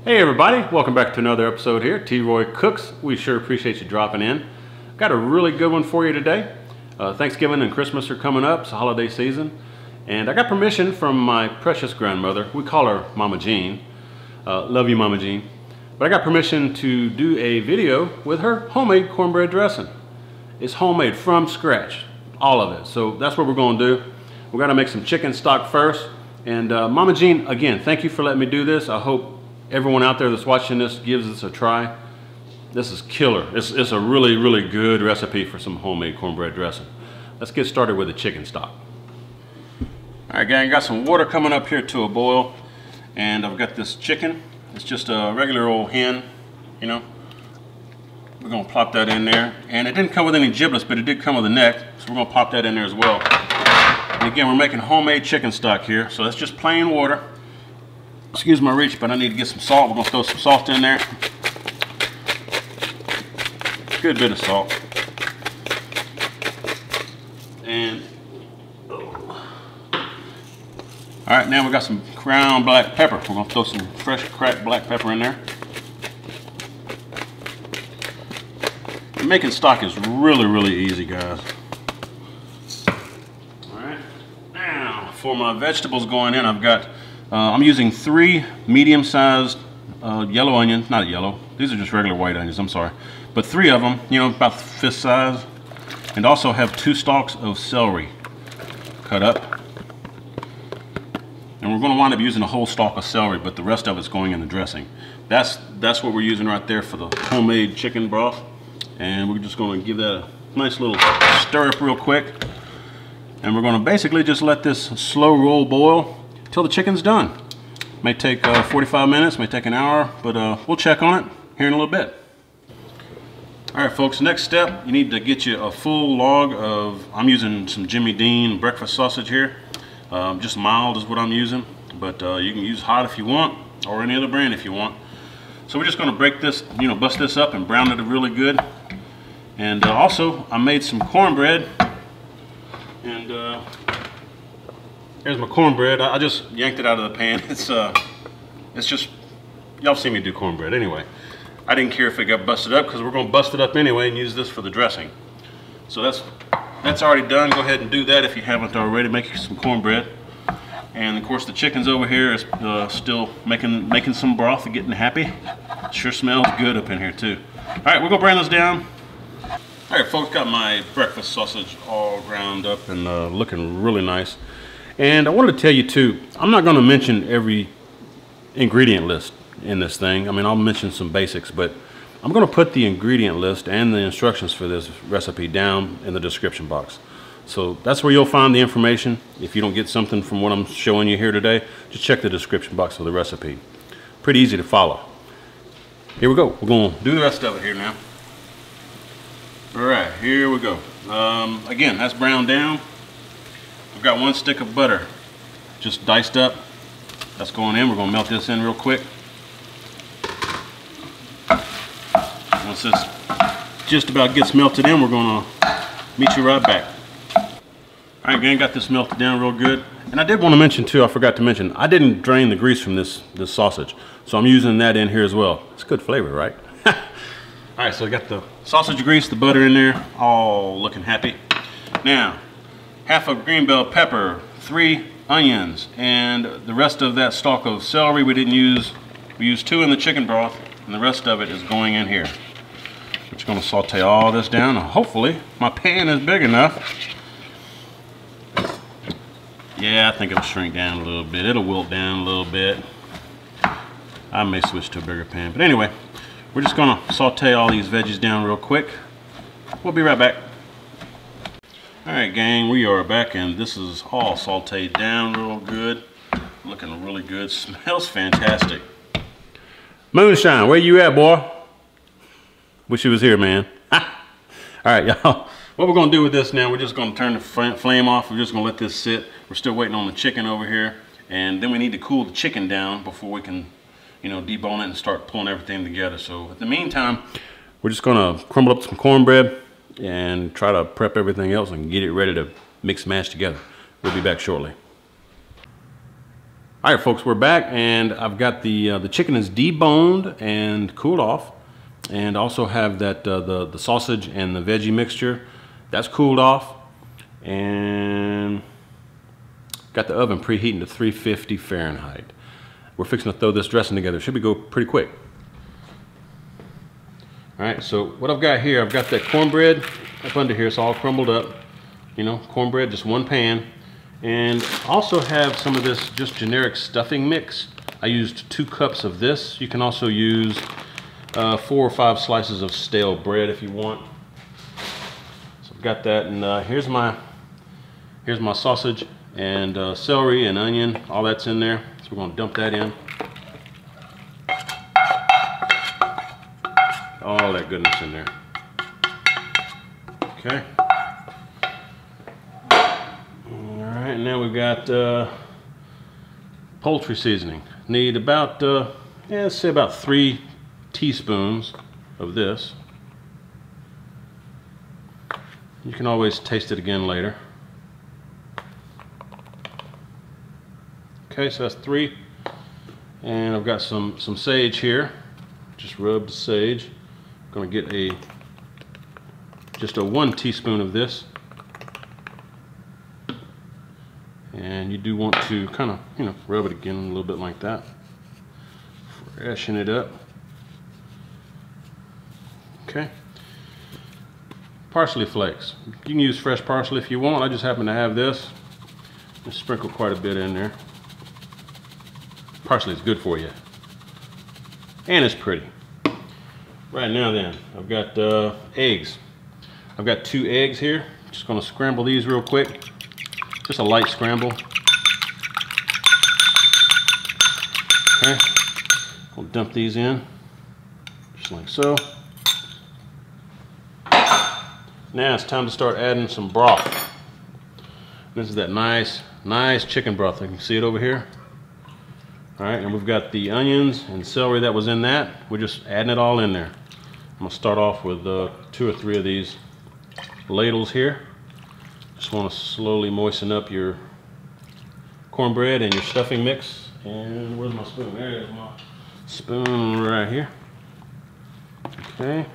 Hey everybody, welcome back to another episode here, T-Roy Cooks. We sure appreciate you dropping in. Got a really good one for you today. Thanksgiving and Christmas are coming up, it's the holiday season. And I got permission from my precious grandmother, we call her Mama Jean. Love you, Mama Jean. But I got permission to do a video with her homemade cornbread dressing. It's homemade from scratch, all of it. So that's what we're gonna do. We're gonna make some chicken stock first. And Mama Jean, again, thank you for letting me do this. I hope everyone out there that's watching this gives this a try. This is killer. It's a really, really good recipe for some homemade cornbread dressing. Let's get started with the chicken stock. All right, gang, got some water coming up here to a boil, and I've got this chicken. It's just a regular old hen, you know. We're gonna plop that in there, and it didn't come with any giblets, but it did come with a neck, so we're gonna pop that in there as well. And again, we're making homemade chicken stock here, so that's just plain water. Excuse my reach, but I need to get some salt. We're gonna throw some salt in there. Good bit of salt. And all right, now we got some ground black pepper. We're gonna throw some fresh cracked black pepper in there. And making stock is really, really easy, guys. All right, now for my vegetables going in, I've got I'm using 3 medium-sized yellow onions, not yellow, these are just regular white onions, I'm sorry. But 3 of them, you know, about fist size. And also have 2 stalks of celery cut up. And we're gonna wind up using a whole stalk of celery, but the rest of it's going in the dressing. That's what we're using right there for the homemade chicken broth. And we're just gonna give that a nice little stir up real quick. And we're gonna basically just let this slow roll boil till the chicken's done. May take 45 minutes, may take an hour, but we'll check on it here in a little bit. All right, folks, next step, you need to get you a full log of, I'm using some Jimmy Dean breakfast sausage here. Just mild is what I'm using, but you can use hot if you want, or any other brand if you want. So we're just gonna break this, you know, bust this up and brown it really good. And also, I made some cornbread, and here's my cornbread. I just yanked it out of the pan. It's just, y'all see me do cornbread anyway. I didn't care if it got busted up because we're gonna bust it up anyway and use this for the dressing. So that's already done. Go ahead and do that if you haven't already. Make some cornbread. And of course the chicken's over here is still making some broth and getting happy. Sure smells good up in here too. All right, we're gonna brown this down. All right, folks, got my breakfast sausage all ground up and looking really nice. And I wanted to tell you too, I'm not going to mention every ingredient list in this thing. I mean, I'll mention some basics, but I'm going to put the ingredient list and the instructions for this recipe down in the description box. So that's where you'll find the information. If you don't get something from what I'm showing you here today, just check the description box for the recipe. Pretty easy to follow. Here we go. We're going to do the rest of it here now. All right, here we go. Again, that's browned down. I've got 1 stick of butter, just diced up. That's going in. We're going to melt this in real quick. Once this just about gets melted in, we're going to meet you right back. All right, gang, got this melted down real good. And I did want to mention too, I forgot to mention, I didn't drain the grease from this sausage. So I'm using that in here as well. It's good flavor, right? All right, so I got the sausage grease, the butter in there, all looking happy. Now, half a green bell pepper, 3 onions, and the rest of that stalk of celery we didn't use. We used 2 in the chicken broth, and the rest of it is going in here. We're just gonna saute all this down. Hopefully, my pan is big enough. Yeah, I think it'll shrink down a little bit. It'll wilt down a little bit. I may switch to a bigger pan, but anyway, we're just gonna saute all these veggies down real quick. We'll be right back. All right, gang, we are back, and this is all sauteed down real good. Looking really good. Smells fantastic. Moonshine, where you at, boy? Wish you was here, man. All right, y'all. What we're gonna do with this now, we're just gonna turn the flame off. We're just gonna let this sit. We're still waiting on the chicken over here, and then we need to cool the chicken down before we can, you know, debone it and start pulling everything together. So in the meantime, we're just gonna crumble up some cornbread and try to prep everything else and get it ready to mix and mash together. We'll be back shortly. All right, folks, we're back, and I've got the chicken is deboned and cooled off, and also have that the sausage and the veggie mixture that's cooled off, and got the oven preheating to 350 Fahrenheit. We're fixing to throw this dressing together. Should be go pretty quick. All right, so what I've got here, I've got that cornbread up under here. It's all crumbled up, you know, cornbread, just one pan. And also have some of this just generic stuffing mix. I used 2 cups of this. You can also use 4 or 5 slices of stale bread if you want. So I've got that, and here's my sausage and celery and onion. All that's in there. So we're going to dump that in. All that goodness in there. Okay. And now we've got poultry seasoning. Need about, let's say about 3 teaspoons of this. You can always taste it again later. Okay, so that's 3. And I've got some sage here. Just rubbed sage. I'm going to get just a 1 teaspoon of this. And you do want to kind of, you know, rub it again a little bit like that. Freshen it up. Okay. Parsley flakes. You can use fresh parsley if you want. I just happen to have this. Just sprinkle quite a bit in there. Parsley is good for you. And it's pretty. Right now then, I've got eggs. I've got 2 eggs here. Just going to scramble these real quick. Just a light scramble. Okay, we'll dump these in, just like so. Now it's time to start adding some broth. This is that nice chicken broth. You can see it over here. All right, and we've got the onions and celery that was in that. We're just adding it all in there. I'm gonna start off with 2 or 3 of these ladles here. Just want to slowly moisten up your cornbread and your stuffing mix. And where's my spoon? There's my spoon right here. Okay.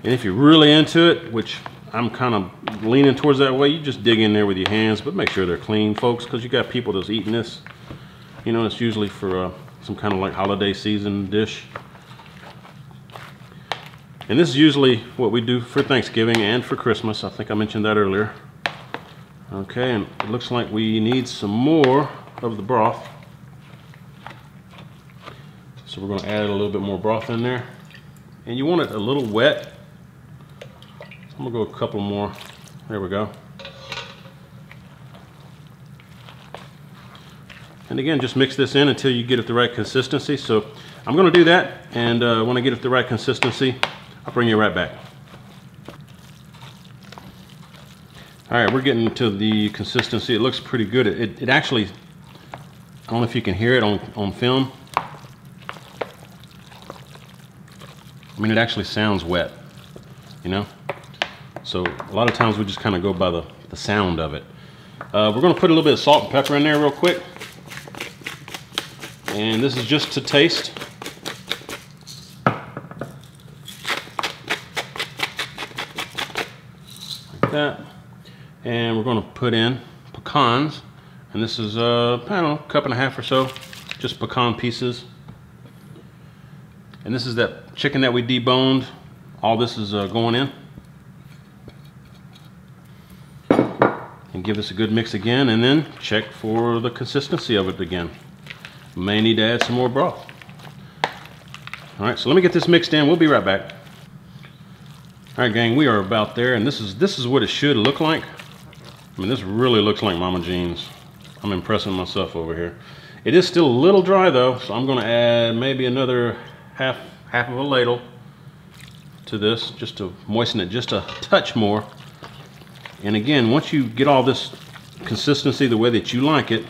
And if you're really into it, which I'm kind of leaning towards that way, you just dig in there with your hands, but make sure they're clean, folks, because you got people that's eating this. You know, it's usually for some kind of like holiday season dish. And this is usually what we do for Thanksgiving and for Christmas. I think I mentioned that earlier. Okay, and it looks like we need some more of the broth. So we're going to add a little bit more broth in there. And you want it a little wet. So I'm going to go a couple more. There we go. And again, just mix this in until you get it the right consistency. So I'm going to do that, and when I get it the right consistency, I'll bring you right back. All right, we're getting to the consistency. It looks pretty good. It actually, I don't know if you can hear it on film. I mean, it actually sounds wet, you know? So a lot of times we just kind of go by the sound of it. We're going to put a little bit of salt and pepper in there real quick. And this is just to taste. That, and we're going to put in pecans, and this is I don't know, 1.5 cups or so, just pecan pieces. And this is that chicken that we deboned. All this is going in, and give this a good mix again, and then check for the consistency of it again. May need to add some more broth. All right, so let me get this mixed in. We'll be right back. All right, gang, we are about there, and this is what it should look like. I mean, this really looks like Mama Jean's. I'm impressing myself over here. It is still a little dry though, so I'm going to add maybe another half of a ladle to this, just to moisten it just a touch more. And again, once you get all this consistency the way that you like it,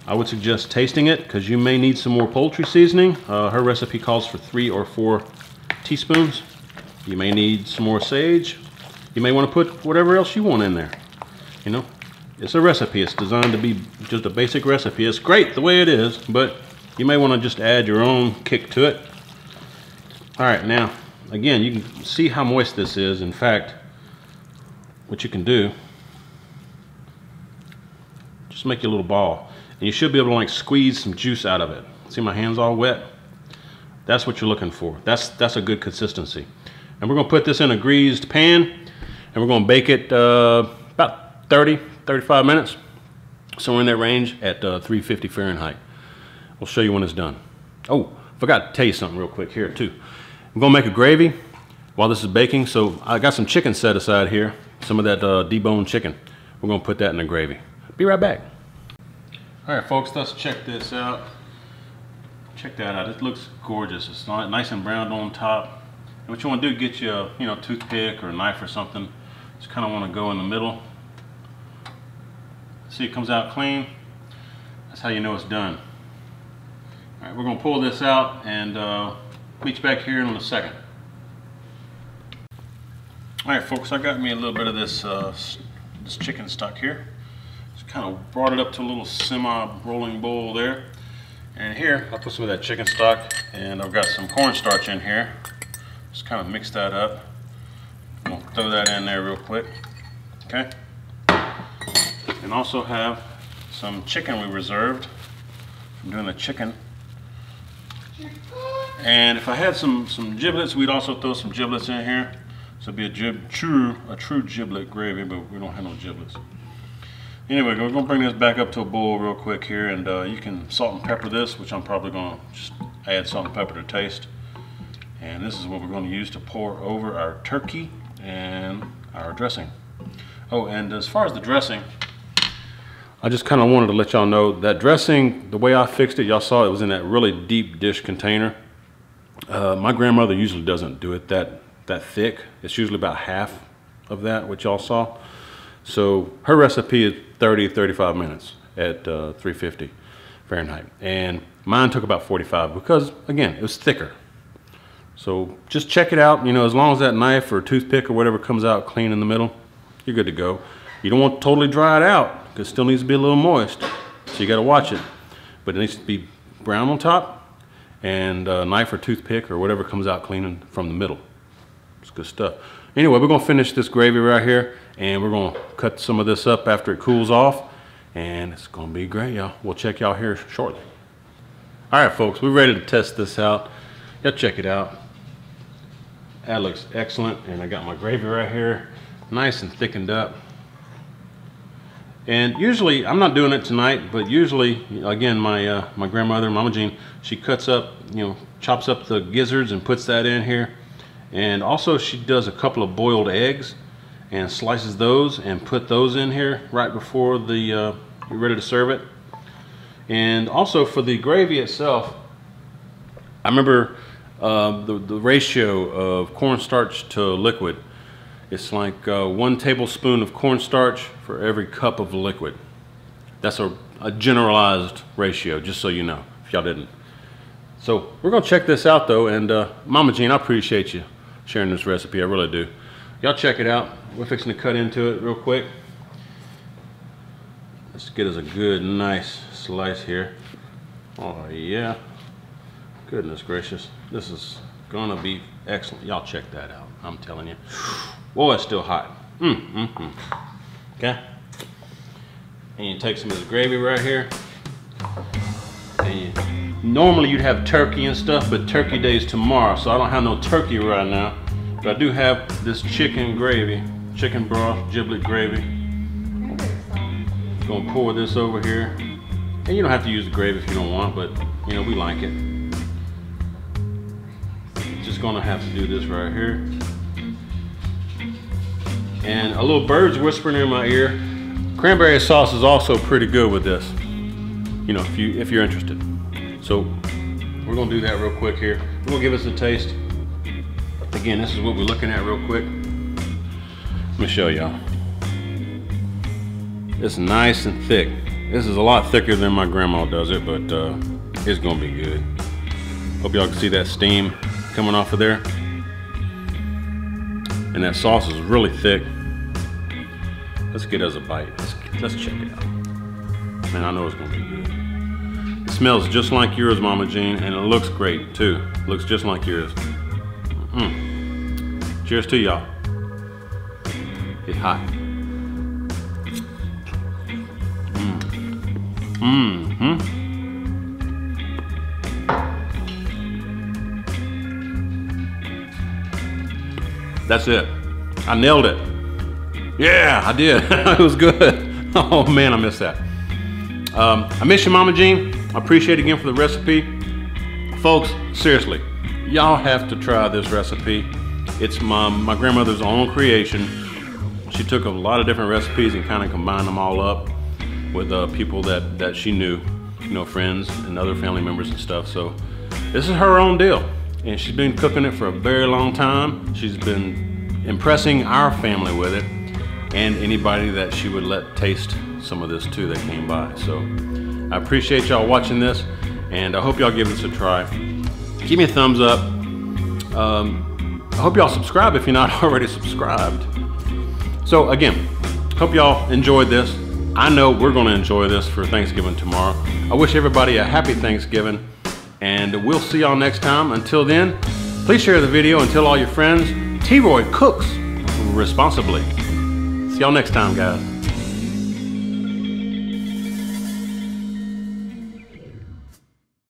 I would suggest tasting it, because you may need some more poultry seasoning. Her recipe calls for 3 or 4 teaspoons. You may need some more sage. You may want to put whatever else you want in there, you know. it's a recipe. It's designed to be just a basic recipe. It's great the way it is, but you may want to just add your own kick to it. All right, now, again, you can see how moist this is. In fact, what you can do, just make your little ball. And you should be able to like squeeze some juice out of it. See my hands all wet? That's what you're looking for. That's a good consistency. And we're gonna put this in a greased pan and we're gonna bake it about 35 minutes. Somewhere in that range at 350 Fahrenheit. We'll show you when it's done. Oh, forgot to tell you something real quick here too. I'm gonna make a gravy while this is baking. So I got some chicken set aside here. Some of that debone chicken. We're gonna put that in the gravy. Be right back. All right, folks, let's check this out. Check that out. It looks gorgeous. It's nice and browned on top. And what you want to do, get you a toothpick or a knife or something. Just kind of want to go in the middle. See, it comes out clean. That's how you know it's done. All right, we're going to pull this out and meet you back here in a second. All right, folks, I got me a little bit of this this chicken stock here. Kind of brought it up to a little semi-rolling bowl there. And here, I'll put some of that chicken stock, and I've got some cornstarch in here. Just kind of mix that up. I'm gonna throw that in there real quick. Okay. And also have some chicken we reserved from doing the chicken. And if I had some giblets, we'd also throw some giblets in here. So it'd be a true giblet gravy, but we don't have no giblets. Anyway, we're going to bring this back up to a boil real quick here, and you can salt and pepper this, which I'm probably going to just add salt and pepper to taste. And this is what we're going to use to pour over our turkey and our dressing. Oh, and as far as the dressing, I just kind of wanted to let y'all know that dressing, the way I fixed it, y'all saw it was in that really deep dish container. My grandmother usually doesn't do it that thick. It's usually about half of that, what y'all saw. So her recipe is 30-35 minutes at 350 Fahrenheit. And mine took about 45 because, again, it was thicker. So just check it out. As long as that knife or toothpick or whatever comes out clean in the middle, you're good to go. You don't want to totally dry it out because it still needs to be a little moist. So you got to watch it. But it needs to be brown on top and a knife or toothpick or whatever comes out clean from the middle. It's good stuff. Anyway, we're going to finish this gravy right here. And we're going to cut some of this up after it cools off. And it's going to be great, y'all. We'll check y'all here shortly. All right, folks, we're ready to test this out. Y'all check it out. That looks excellent. And I got my gravy right here. Nice and thickened up. And usually, I'm not doing it tonight, but usually, again, my grandmother, Mama Jean, she cuts up, chops up the gizzards and puts that in here. And also, she does a couple of boiled eggs and slices those and put those in here right before you're ready to serve it. And also for the gravy itself, I remember the ratio of cornstarch to liquid. It's like 1 tablespoon of cornstarch for every cup of liquid. That's a generalized ratio, just so you know, if y'all didn't. So we're gonna check this out though, and Mama Jean, I appreciate you sharing this recipe, I really do. Y'all check it out. We're fixing to cut into it real quick. Let's get us a good, nice slice here. Oh yeah. Goodness gracious. This is gonna be excellent. Y'all check that out. I'm telling you. Boy, it's still hot. Okay. And you take some of this gravy right here. And normally you'd have turkey and stuff, but turkey day's tomorrow, so I don't have no turkey right now. But I do have this chicken gravy, chicken broth, giblet gravy. Gonna pour this over here. And you don't have to use the gravy if you don't want, but we like it. Just gonna have to do this right here. And a little bird's whispering in my ear. Cranberry sauce is also pretty good with this. If you're interested. So we're gonna do that real quick here. We're gonna give us a taste. Again, this is what we're looking at real quick. Let me show y'all. It's nice and thick. This is a lot thicker than my grandma does it, but it's gonna be good. Hope y'all can see that steam coming off of there. And that sauce is really thick. Let's get us a bite. Let's check it out. Man, I know it's gonna be good. It smells just like yours, Mama Jean, and it looks great too. Looks just like yours. Cheers to y'all. It's hot. That's it. I nailed it. Yeah, I did. It was good. Oh man, I missed that. I miss you, Mama Jean. I appreciate it again for the recipe. Folks, seriously, y'all have to try this recipe. It's my grandmother's own creation. She took a lot of different recipes and kind of combined them all up with people that she knew, you know, friends and other family members and stuff. So this is her own deal. And she's been cooking it for a very long time. She's been impressing our family with it and anybody that she would let taste some of this too that came by. So I appreciate y'all watching this, and I hope y'all give this a try. Give me a thumbs up. I hope y'all subscribe if you're not already subscribed. So again, hope y'all enjoyed this. I know we're gonna enjoy this for Thanksgiving tomorrow. I wish everybody a happy Thanksgiving, and we'll see y'all next time. Until then, please share the video and tell all your friends. T-Roy cooks responsibly. See y'all next time, guys.